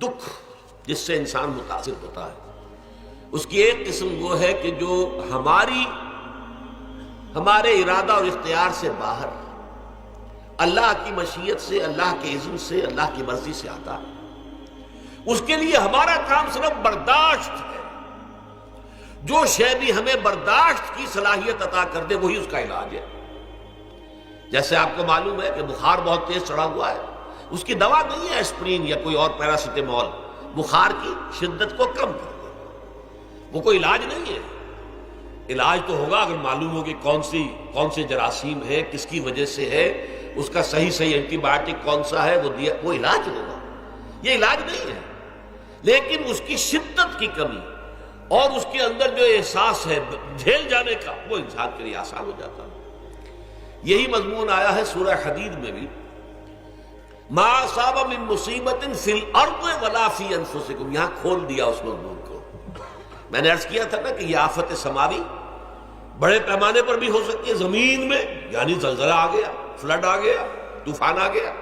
دکھ جس سے انسان متاثر ہوتا ہے اس کی ایک قسم وہ ہے کہ جو ہمارے ارادہ اور اختیار سے باہر اللہ کی مشیت سے، اللہ کے اذن سے، اللہ کی مرضی سے آتا ہے۔ اس کے لیے ہمارا کام صرف برداشت ہے۔ جو شے بھی ہمیں برداشت کی صلاحیت عطا کر دے وہی اس کا علاج ہے۔ جیسے آپ کو معلوم ہے کہ بخار بہت تیز چڑھا ہوا ہے، اس کی دوا نہیں ہے اسپرین یا کوئی اور پیراسیٹامول، بخار کی شدت کو کم کر دے، وہ کوئی علاج نہیں ہے۔ علاج تو ہوگا اگر معلوم ہو کہ کون سے جراثیم ہے، کس کی وجہ سے ہے، اس کا صحیح اینٹی بائیوٹک کون سا ہے، وہ علاج ہوگا۔ یہ علاج نہیں ہے، لیکن اس کی شدت کی کمی اور اس کے اندر جو احساس ہے جھیل جانے کا، وہ انسان کے لیے آسان ہو جاتا ہے۔ یہی مضمون آیا ہے سورہ حدید میں بھی، ما اصاب من مصیبت فی الارض ولا فی انفسکم، یہاں کھول دیا اس مضمون کو۔ میں نے عرض کیا تھا نا کہ یہ آفت سماوی بڑے پیمانے پر بھی ہو سکتی ہے، زمین میں یعنی زلزلہ آ گیا، فلڈ آ گیا، طوفان آ گیا،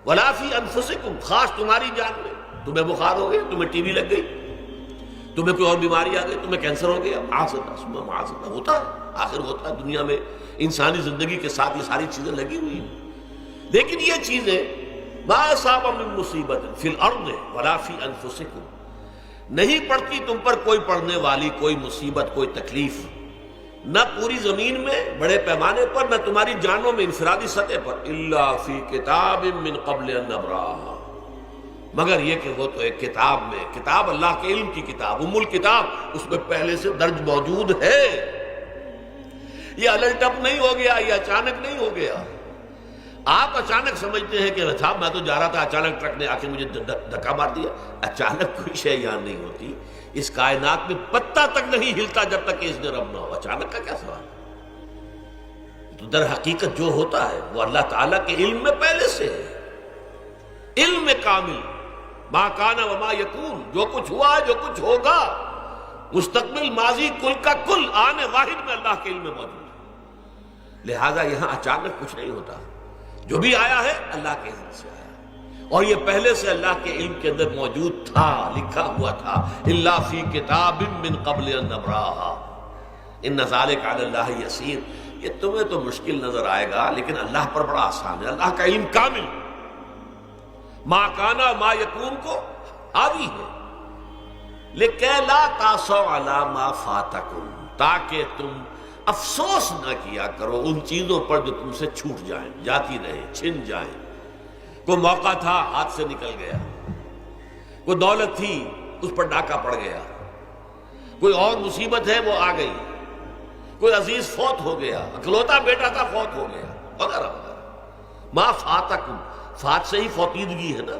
ولا فی انفسکم، خاص تمہاری جان میں، تمہیں بخار ہو گیا، تمہیں ٹی وی لگ گئی، تمہیں کوئی اور بیماری آ گئی، تمہیں کینسر ہو گیا، معاذ اللہ ہوتا ہے، آخر ہوتا ہے، دنیا میں انسانی زندگی کے ساتھ یہ ساری چیزیں لگی ہوئی ہیں۔ لیکن یہ چیزیں ما اصاب من مصیبت فی الارض ولا فی انفسکم، نہیں پڑتی تم پر کوئی پڑنے والی کوئی مصیبت، کوئی تکلیف، نہ پوری زمین میں بڑے پیمانے پر، نہ تمہاری جانوں میں انفرادی سطح پر، الا فی کتاب من قبل ان نبراها، مگر یہ کہ وہ تو ایک کتاب میں، کتاب اللہ کے علم کی کتاب، ام الکتاب، اس میں پہلے سے درج موجود ہے۔ یہ الٹپ نہیں ہو گیا، یہ اچانک نہیں ہو گیا۔ آپ اچانک سمجھتے ہیں کہ صاحب میں تو جا رہا تھا، اچانک ٹرک نے آ کے مجھے دھکا مار دیا۔ اچانک کوئی شے یہاں نہیں ہوتی، اس کائنات میں پتہ تک نہیں ہلتا جب تک کہ اذن رب نہ ہو۔ اچانک کا کیا سوال ہے؟ تو در حقیقت جو ہوتا ہے وہ اللہ تعالیٰ کے علم میں پہلے سے ہے، علم میں کامل، ما کان وما یکون، جو کچھ ہوا جو کچھ ہوگا، مستقبل، ماضی، کل کا کل آنے واحد میں اللہ کے علم میں موجود ہے۔ لہذا یہاں اچانک کچھ نہیں ہوتا، جو بھی آیا ہے اللہ کے علم سے آیا، اور یہ پہلے سے اللہ کے علم کے اندر موجود تھا، لکھا ہوا تھا، الا فی کتاب من قبل ان نبراها ان ذلک علی اللہ یسیر۔ یہ تمہیں تو مشکل نظر آئے گا لیکن اللہ پر بڑا آسان ہے، اللہ کا علم کامل، ما کانا ما یکون کو حاوی ہے، لکہ لا تاسوا علی ما فاتکم، تاکہ تم افسوس نہ کیا کرو ان چیزوں پر جو تم سے چھوٹ جائیں، جاتی رہیں، چھن جائیں۔ کوئی موقع تھا ہاتھ سے نکل گیا، کوئی دولت تھی اس پر ڈاکہ پڑ گیا، کوئی اور مصیبت ہے وہ آ گئی، کوئی عزیز فوت ہو گیا، اکلوتا بیٹا تھا فوت ہو گیا، وغیرہ وغیرہ۔ ما فاتکم، فات سے ہی فوتیدگی ہے نا،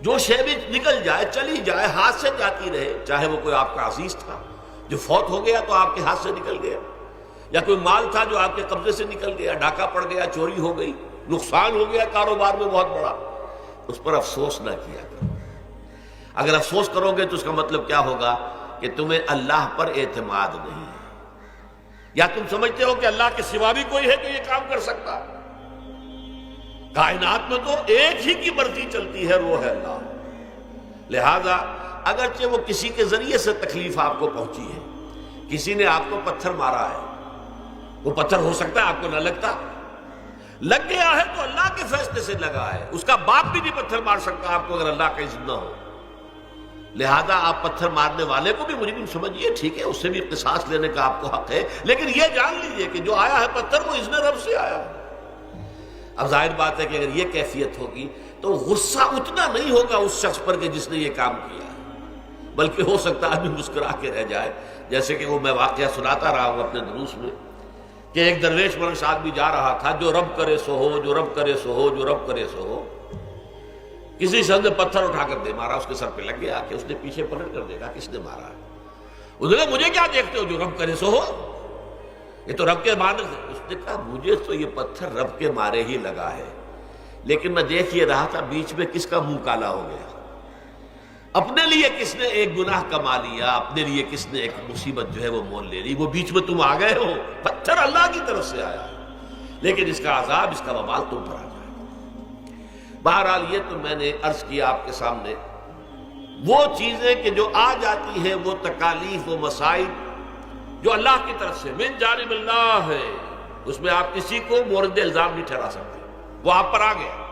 جو شے بھی نکل جائے، چلی جائے، ہاتھ سے جاتی رہے، چاہے وہ کوئی آپ کا عزیز تھا جو فوت ہو گیا تو آپ کے ہاتھ سے نکل گیا، یا کوئی مال تھا جو آپ کے قبضے سے نکل گیا، ڈاکہ پڑ گیا، چوری ہو گئی، نقصان ہو گیا کاروبار میں بہت بڑا، اس پر افسوس نہ کیا کرو۔ اگر افسوس کرو گے تو اس کا مطلب کیا ہوگا کہ تمہیں اللہ پر اعتماد نہیں ہے، یا تم سمجھتے ہو کہ اللہ کے سوا بھی کوئی ہے جو یہ کام کر سکتا۔ کائنات میں تو ایک ہی کی مرضی چلتی ہے، وہ ہے اللہ۔ لہذا اگرچہ وہ کسی کے ذریعے سے تکلیف آپ کو پہنچی ہے، کسی نے آپ کو پتھر مارا ہے، وہ پتھر ہو سکتا ہے آپ کو نہ لگتا، لگ گیا ہے تو اللہ کے فیصلے سے لگا ہے، اس کا باپ بھی نہیں پتھر مار سکتا آپ کو اگر اللہ کا اذن نہ ہو۔ لہذا آپ پتھر مارنے والے کو بھی مجرم سمجھیے، ٹھیک ہے، اس سے بھی قصاص لینے کا آپ کو حق ہے، لیکن یہ جان لیجئے کہ جو آیا ہے پتھر وہ اذن رب سے آیا ہے۔ اب ظاہر بات ہے کہ اگر یہ کیفیت ہوگی تو غصہ اتنا نہیں ہوگا اس شخص پر کہ جس نے یہ کام کیا ہے، بلکہ ہو سکتا ہے آدمی مسکرا کے رہ جائے، جیسے کہ وہ میں واقعہ سناتا رہا ہوں اپنے دروس میں کہ ایک درویش مرش آدمی جا رہا تھا، جو رب کرے سو ہو، جو رب کرے سو ہو، جو رب کرے سو ہو، کسی شخص نے پتھر اٹھا کر دے مارا، اس کے سر پہ لگ گیا کہ اس نے پیچھے پلٹ کر دیکھا کس نے مارا ہے، اس نے کہا مجھے کیا دیکھتے ہو، جو رب کرے سو ہو، یہ تو رب کے مارنے سے۔ اس نے کہا مجھے تو یہ پتھر رب کے مارے ہی لگا ہے، لیکن میں دیکھ یہ رہا تھا بیچ میں کس کا منہ کالا ہو گیا، اپنے لیے کس نے ایک گناہ کما لیا، اپنے لیے کس نے ایک مصیبت جو ہے وہ مول لے لی، وہ بیچ میں تم آ گئے ہو، پتھر اللہ کی طرف سے آیا ہے، لیکن اس کا عذاب، اس کا وبال تم پر آ جائے گا۔ بہرحال یہ تو میں نے عرض کیا آپ کے سامنے، وہ چیزیں کہ جو آ جاتی ہیں، وہ تکالیف و مصائب جو اللہ کی طرف سے من جانب اللہ ہے، اس میں آپ کسی کو مورد الزام نہیں ٹھہرا سکتے، وہ آپ پر آ گیا۔